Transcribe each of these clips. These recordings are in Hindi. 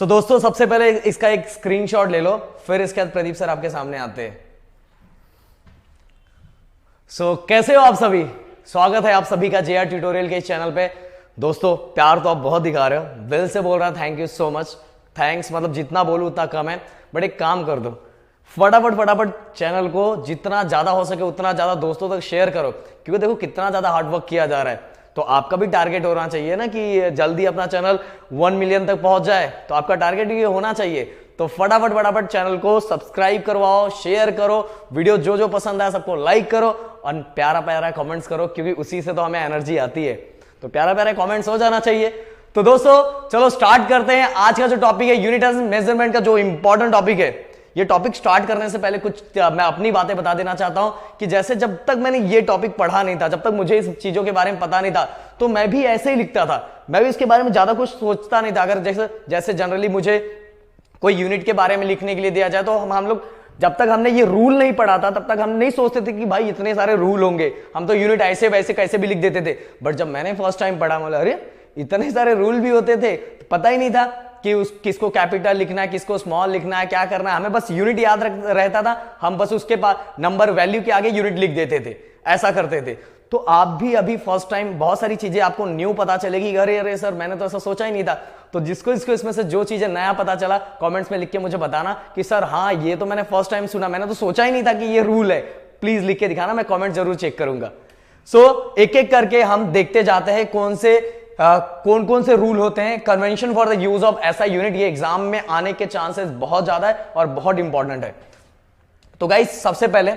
दोस्तों सबसे पहले इसका एक स्क्रीनशॉट ले लो, फिर इसके बाद प्रदीप सर आपके सामने आते हैं। कैसे हो आप सभी? स्वागत है आप सभी का जेआर ट्यूटोरियल के इस चैनल पे। दोस्तों प्यार तो आप बहुत दिखा रहे हो, दिल से बोल रहा thank you so much. Thanks मतलब जितना बोलूं उतना कम है, बट एक काम कर दो, फटाफट चैनल को जितना ज्यादा हो सके उतना ज्यादा दोस्तों तक शेयर करो, क्योंकि देखो कितना ज्यादा हार्डवर्क किया जा रहा है। तो आपका भी टारगेट होना चाहिए ना कि जल्दी अपना चैनल 1 मिलियन तक पहुंच जाए, तो आपका टारगेट ये होना चाहिए। तो फटाफट चैनल को सब्सक्राइब करवाओ, शेयर करो, वीडियो जो पसंद आए सबको लाइक करो और प्यारा कमेंट्स करो, क्योंकि उसी से तो हमें एनर्जी आती है। तो प्यारा कमेंट्स हो जाना चाहिए। तो दोस्तों चलो स्टार्ट करते हैं। आज का जो टॉपिक है यूनिट मेजरमेंट का, जो इंपॉर्टेंट टॉपिक है, ये टॉपिक स्टार्ट करने से पहले कुछ मैं अपनी बातें बता देना चाहता हूं कि जैसे जब तक मैंने ये टॉपिक पढ़ा नहीं था, जब तक मुझे इस चीजों के बारे में पता नहीं था, तो मैं भी ऐसे ही लिखता था, मैं भी इसके बारे में ज्यादा कुछ सोचता नहीं था। अगर जैसे जनरली मुझे कोई यूनिट के बारे में लिखने के लिए दिया जाए, तो हम लोग जब तक हमने ये रूल नहीं पढ़ा था तब तक हम नहीं सोचते थे कि भाई इतने सारे रूल होंगे, हम तो यूनिट ऐसे वैसे कैसे भी लिख देते थे। बट जब मैंने फर्स्ट टाइम पढ़ा, मतलब अरे इतने सारे रूल भी होते थे, पता ही नहीं था कि किसको कैपिटल लिखना है, किसको स्मॉल लिखना है, क्या करना है। हमें बस यूनिट याद रहता था, हम बस उसके पास नंबर वैल्यू के आगे यूनिट लिख देते थे, ऐसा करते थे। तो आप भी अभी फर्स्ट टाइम बहुत सारी चीजें आपको न्यू पता चलेगी, अरे सर मैंने तो ऐसा सोचा ही नहीं था। तो जिसको इसमें से जो चीजें नया पता चला, कमेंट्स में लिख के मुझे बताना कि सर हाँ ये तो मैंने फर्स्ट टाइम सुना, मैंने तो सोचा ही नहीं था कि ये रूल है। प्लीज लिख के दिखाना, मैं कमेंट जरूर चेक करूंगा। एक एक करके हम देखते जाते हैं कौन कौन से रूल होते हैं। Convention for the use of ऐसा यूनिट, ये एग्जाम में आने के चांसेस बहुत ज्यादा है और बहुत इंपॉर्टेंट है। तो गाइस सबसे पहले,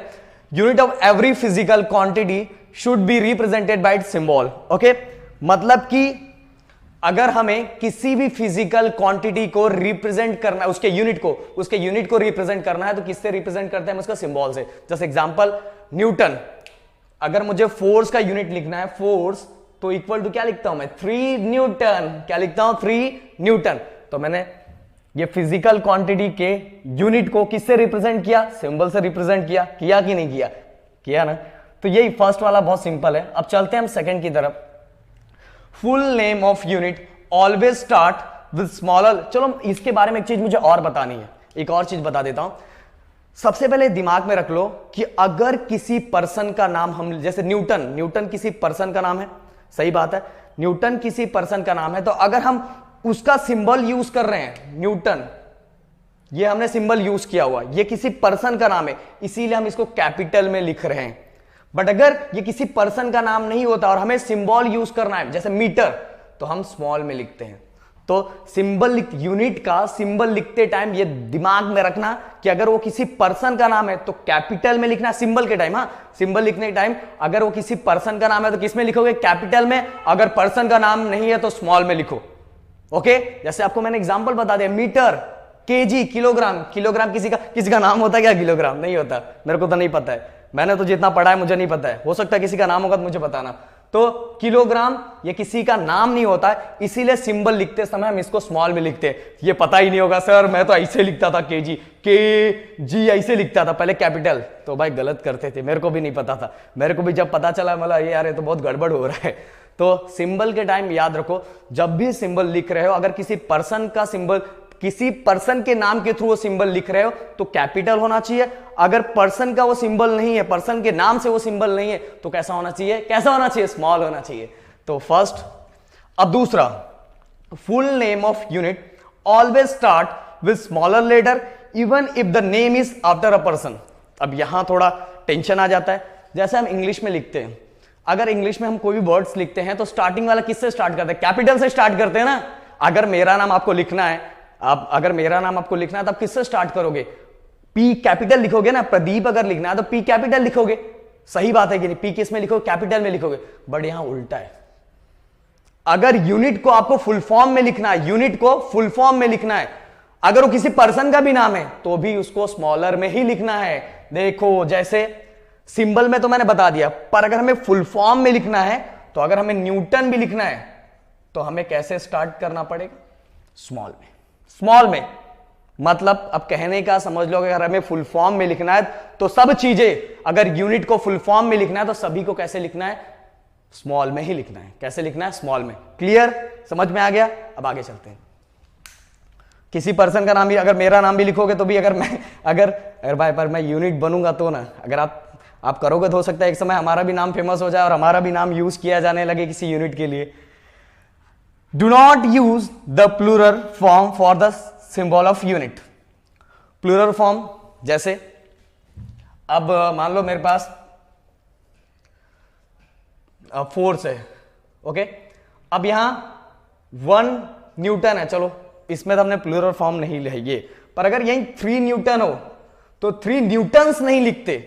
unit of every physical quantity should be represented by symbol. Okay, मतलब कि अगर हमें किसी भी फिजिकल क्वांटिटी को रिप्रेजेंट करना है, उसके यूनिट को रिप्रेजेंट करना है, तो किससे रिप्रेजेंट करते हैं? उसका सिंबल से। जैसे एग्जांपल न्यूटन, अगर मुझे फोर्स का यूनिट लिखना है, फोर्स, तो इक्वल टू क्या लिखता हूं मैं? 3 न्यूटन। क्या लिखता हूं? 3 न्यूटन। तो मैंने ये फिजिकल क्वांटिटी के यूनिट को किससे रिप्रेजेंट किया? सिंबल से रिप्रेजेंट किया कि नहीं किया? किया ना। तो यही फर्स्ट वाला बहुत सिंपल है। अब चलते हैं हम सेकंड की तरफ। Full name of unit always start with smaller. चलो इसके बारे में एक चीज मुझे और बतानी है, एक और चीज बता देता हूं। सबसे पहले दिमाग में रख लो कि अगर किसी पर्सन का नाम हम, जैसे न्यूटन किसी पर्सन का नाम है, सही बात है, न्यूटन किसी पर्सन का नाम है, तो अगर हम उसका सिंबल यूज कर रहे हैं, न्यूटन, ये हमने सिंबल यूज किया हुआ, ये किसी पर्सन का नाम है, इसीलिए हम इसको कैपिटल में लिख रहे हैं। बट अगर ये किसी पर्सन का नाम नहीं होता और हमें सिंबल यूज करना है, जैसे मीटर, तो हम स्मॉल में लिखते हैं। तो यूनिट का सिंबल लिखते टाइम ये दिमाग में रखना कि अगर वो किसी पर्सन का नाम है तो कैपिटल में लिखना सिंबल के टाइम। हाँ, सिंबल लिखने के टाइम अगर वो किसी पर्सन का नाम है तो किस में लिखोगे? कैपिटल में। अगर पर्सन का नाम नहीं है तो स्मॉल में लिखो। ओके, जैसे आपको मैंने एग्जांपल बता दिया, मीटर, केजी, किलोग्राम किसी का नाम होता है क्या? किलोग्राम नहीं होता, मेरे को तो नहीं पता है, मैंने तो जितना पढ़ा है मुझे नहीं पता है, हो सकता है किसी का नाम होगा तो मुझे बताना। तो किलोग्राम ये किसी का नाम नहीं होता है, इसीलिए सिंबल लिखते समय हम इसको स्मॉल में लिखते हैं। ये पता ही नहीं होगा सर मैं तो ऐसे लिखता था, के जी ऐसे लिखता था पहले कैपिटल, तो भाई गलत करते थे, मेरे को भी नहीं पता था। मेरे को भी जब पता चला, मतलब ये यार ये तो बहुत गड़बड़ हो रहा है। तो सिंबल के टाइम याद रखो, जब भी सिंबल लिख रहे हो, अगर किसी पर्सन का सिंबल, किसी पर्सन के नाम के थ्रू वो सिंबल लिख रहे हो तो कैपिटल होना चाहिए। अगर पर्सन का वो सिंबल नहीं है, पर्सन के नाम से वो सिंबल नहीं है, तो कैसा होना चाहिए? स्मॉल होना चाहिए। तो फर्स्ट। अब दूसरा, full name of unit always start with smaller letter even if the name is after a person. अब यहां थोड़ा टेंशन आ जाता है। जैसे हम इंग्लिश में लिखते हैं, अगर इंग्लिश में हम कोई भी वर्ड्स लिखते हैं तो स्टार्टिंग वाला किससे स्टार्ट करते हैं? कैपिटल से स्टार्ट करते हैं ना। अगर मेरा नाम आपको लिखना है, तब किससे स्टार्ट करोगे? पी कैपिटल लिखोगे ना। प्रदीप अगर लिखना है तो पी कैपिटल लिखोगे, सही बात है कि नहीं? पी किस में लिखोगे? कैपिटल में लिखोगे। बट यहां उल्टा है, अगर यूनिट को आपको फुल फॉर्म में लिखना है, अगर वो किसी पर्सन का भी नाम है तो भी उसको स्मॉलर में ही लिखना है। देखो जैसे सिंबल में तो मैंने बता दिया, पर अगर हमें फुल फॉर्म में लिखना है, तो अगर हमें न्यूटन भी लिखना है तो हमें कैसे स्टार्ट करना पड़ेगा? स्मॉल में। मतलब अब कहने का समझ लो, अगर हमें फुल फॉर्म में लिखना है तो सब चीजें, अगर यूनिट को फुल फॉर्म में लिखना है तो सभी को कैसे लिखना है? स्मॉल में ही लिखना है। कैसे लिखना है? स्मॉल में। क्लियर? समझ में आ गया? अब आगे चलते हैं। किसी पर्सन का नाम भी, अगर मेरा नाम भी लिखोगे तो भी अगर भाई पर मैं यूनिट बनूंगा तो ना, अगर आप करोगे तो हो सकता है एक समय हमारा भी नाम फेमस हो जाए और हमारा भी नाम यूज किया जाने लगे किसी यूनिट के लिए। Do not use the plural form for the symbol of unit. Plural form जैसे अब मान लो मेरे पास फोर्स है, ओके, अब यहां 1 न्यूटन है, चलो इसमें तो हमने प्लूरल फॉर्म नहीं लिए, पर अगर यहीं 3 न्यूटन हो तो 3 न्यूटन्स नहीं लिखते,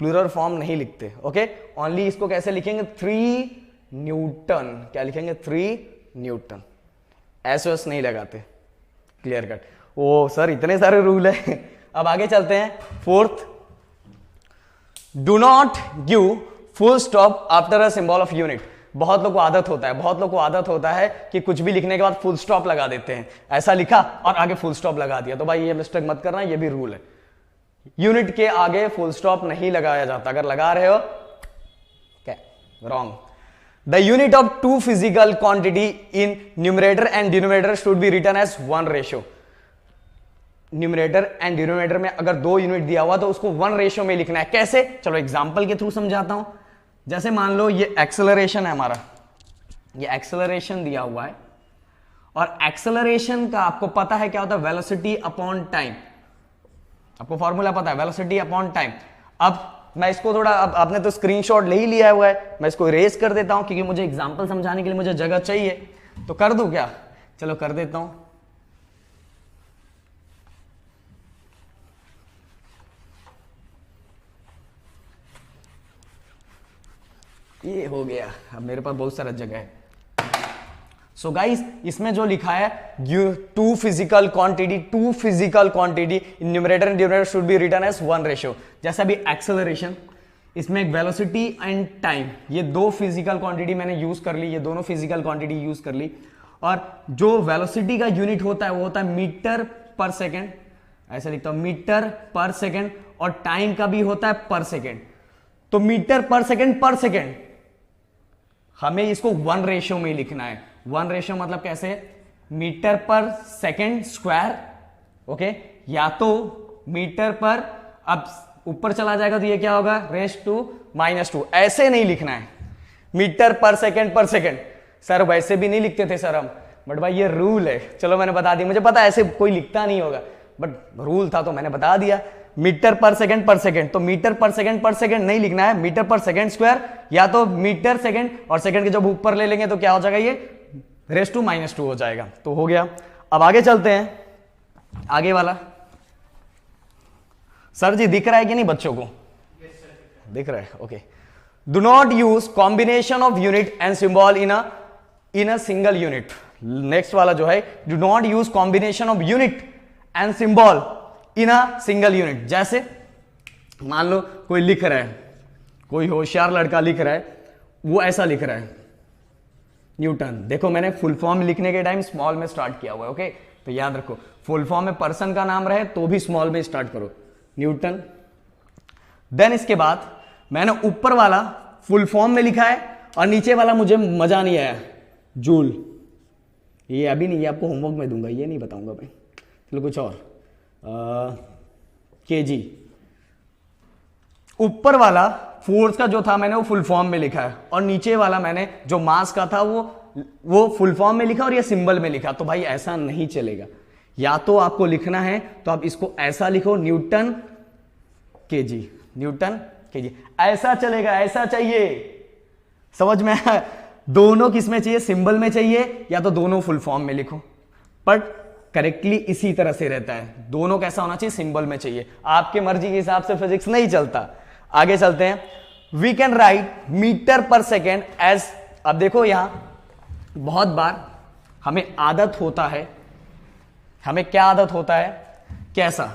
प्लूरल फॉर्म नहीं लिखते, ओके। ओनली इसको कैसे लिखेंगे, 3 न्यूटन, क्या लिखेंगे, 3 न्यूटन, एस नहीं लगाते, क्लियर कट। ओ सर इतने सारे रूल है। अब आगे चलते हैं, fourth, do not give full stop after a symbol of unit. बहुत लोग को आदत होता है कि कुछ भी लिखने के बाद फुल स्टॉप लगा देते हैं, ऐसा लिखा और आगे फुल स्टॉप लगा दिया, तो भाई ये मिस्टेक मत करना, ये भी रूल है। यूनिट के आगे फुल स्टॉप नहीं लगाया जाता, अगर लगा रहे हो क्या, wrong. The unit of 2 physical quantity in numerator and denominator should be written as 1 ratio. Numerator and denominator में अगर 2 यूनिट दिया हुआ तो उसको 1 रेशियो में लिखना है। कैसे, चलो एग्जांपल के थ्रू समझाता हूं। जैसे मान लो ये एक्सेलरेशन है हमारा, ये एक्सेलरेशन दिया हुआ है और एक्सेलरेशन का आपको पता है क्या होता है, वेलोसिटी अपॉन टाइम, आपको फॉर्मूला पता है, वेलोसिटी अपॉन टाइम। अब मैं इसको थोड़ा, अब आपने तो स्क्रीनशॉट ले ही लिया हुआ है, मैं इसको इरेज कर देता हूं क्योंकि मुझे एग्जांपल समझाने के लिए मुझे जगह चाहिए, तो कर दूं क्या, चलो कर देता हूं। ये हो गया, अब मेरे पास बहुत सारा जगह है। सो गाइस, इसमें जो लिखा है 2 physical quantity in numerator and denominator should be written as 1 ratio. जैसा भी एक्सेलरेशन, इसमें एक वेलोसिटी एंड टाइम, ये 2 फिजिकल क्वांटिटी मैंने यूज कर ली, ये दोनों फिजिकल क्वांटिटी यूज कर ली। और जो वेलोसिटी का यूनिट होता है वो होता है मीटर पर सेकेंड, ऐसा लिखता हूं मीटर पर सेकेंड, और टाइम का भी होता है पर सेकेंड। तो मीटर पर सेकेंड हमें इसको 1 रेशियो में लिखना है। 1 रेशियो मतलब कैसे, मीटर पर सेकेंड स्क्वायर, ओके, या तो मीटर पर, अब ऊपर चला जाएगा तो ये क्या होगा, रेस टू -2, ऐसे नहीं लिखना है, मीटर पर सेकेंड। सर वैसे भी नहीं लिखते थे सर हम, बट भाई ये रूल है, चलो मैंने बता दिया, मुझे पता है ऐसे कोई लिखता नहीं होगा, बट रूल था तो मैंने बता दिया। मीटर पर सेकेंड, तो मीटर पर सेकेंड नहीं लिखना है, मीटर पर सेकेंड स्क्वायर, या तो मीटर सेकेंड, और सेकेंड के जब ऊपर ले लेंगे तो क्या हो जाएगा, ये रेस टू -2 हो जाएगा। तो हो गया। अब आगे चलते हैं, आगे वाला। सर जी दिख रहा है कि नहीं बच्चों को? दिख रहा है, okay. Do not use combination of unit and symbol in a single unit. Next वाला जो है, do not use combination of unit and symbol in a single unit. जैसे मान लो कोई लिख रहा है, कोई होशियार लड़का लिख रहा है, वो ऐसा लिख रहा है न्यूटन। देखो मैंने फुल फॉर्म लिखने के टाइम स्मॉल में स्टार्ट किया हुआ है, ओके, तो याद रखो फुल फॉर्म में पर्सन का नाम रहे तो भी स्मॉल में स्टार्ट करो, न्यूटन। देन इसके बाद मैंने ऊपर वाला फुल फॉर्म में लिखा है और नीचे वाला मुझे मजा नहीं आया, जूल। ये अभी नहीं, ये आपको होमवर्क में दूंगा, ये नहीं बताऊंगा मैं, चलो कुछ और, केजी। ऊपर वाला फोर्स का जो था मैंने वो फुल फॉर्म में लिखा है, और नीचे वाला मैंने जो मास का था वो फुल फॉर्म में लिखा और ये सिंबल में लिखा। तो भाई ऐसा नहीं चलेगा, या तो आपको लिखना है तो आप इसको ऐसा लिखो, न्यूटन केजी, न्यूटन केजी, ऐसा चलेगा, ऐसा चाहिए, समझ में आया? दोनों किस में चाहिए, सिंबल में चाहिए, या तो दोनों फुल फॉर्म में लिखो, बट करेक्टली इसी तरह से रहता है। दोनों कैसा होना चाहिए, सिंबल में चाहिए। आपके मर्जी के हिसाब से फिजिक्स नहीं चलता। आगे चलते हैं, वी कैन राइट मीटर पर सेकेंड एज, अब देखो यहां बहुत बार हमें आदत होता है, हमें क्या आदत होता है, कैसा,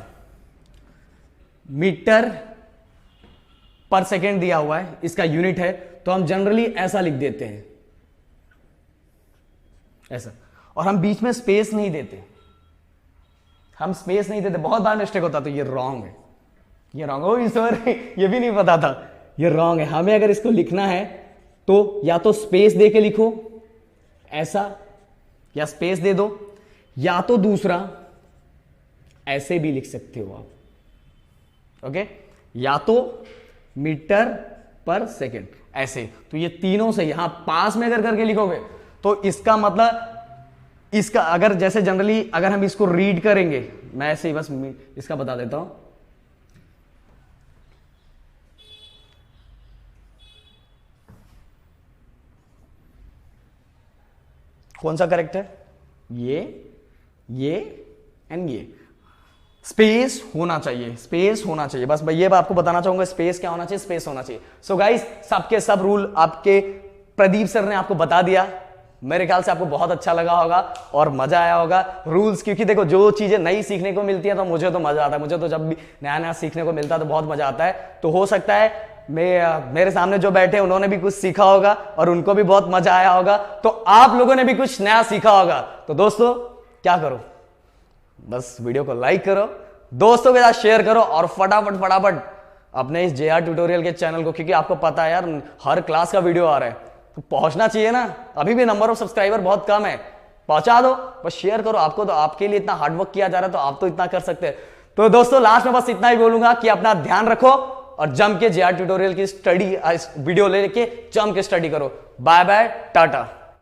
मीटर पर सेकेंड दिया हुआ है, इसका यूनिट है, तो हम जनरली ऐसा लिख देते हैं, ऐसा, और हम बीच में स्पेस नहीं देते, हम स्पेस नहीं देते, बहुत बार मिस्टेक होता। तो ये रॉन्ग है, ये रॉन्ग हो सर, ये भी नहीं पता था, ये रॉन्ग है। हमें अगर इसको लिखना है तो या तो स्पेस दे के लिखो ऐसा, या स्पेस दे दो, या तो दूसरा ऐसे भी लिख सकते हो आप, ओके, या तो मीटर पर सेकेंड ऐसे। तो ये तीनों से यहां पास में अगर करके लिखोगे तो इसका मतलब, इसका अगर जैसे जनरली अगर हम इसको रीड करेंगे, मैं ऐसे ही बस इसका बता देता हूं। कौन सा करेक्ट है? ये एंड ये। स्पेस होना चाहिए, स्पेस होना चाहिए, बस ये आपको बताना चाहूंगा, स्पेस क्या होना चाहिए, स्पेस होना चाहिए। सो गाइस, सबके सब रूल आपके प्रदीप सर ने आपको बता दिया। मेरे ख्याल से आपको बहुत अच्छा लगा होगा और मजा आया होगा रूल्स, क्योंकि देखो जो चीजें नई सीखने को मिलती है तो मुझे तो मजा आता है, मुझे तो जब भी नया नया सीखने को मिलता है तो बहुत मजा आता है। तो हो सकता है मेरे सामने जो बैठे उन्होंने भी कुछ सीखा होगा और उनको भी बहुत मजा आया होगा, तो आप लोगों ने भी कुछ नया सीखा होगा। तो दोस्तों क्या करो, बस वीडियो को लाइक करो, दोस्तों के साथ शेयर करो और फटाफट अपने इस JR ट्यूटोरियल के चैनल को, क्योंकि आपको पता है यार हर क्लास का वीडियो आ रहा है तो पहुंचना चाहिए ना। अभी भी नंबर ऑफ सब्सक्राइबर बहुत कम है, पहुंचा दो, बस शेयर करो। आपको तो आपके लिए इतना हार्डवर्क किया जा रहा है तो आप तो इतना कर सकते हैं। तो दोस्तों लास्ट में बस इतना ही बोलूंगा कि अपना ध्यान रखो और जम के JR ट्यूटोरियल की स्टडी वीडियो लेके जम के स्टडी करो। Bye bye, Tata.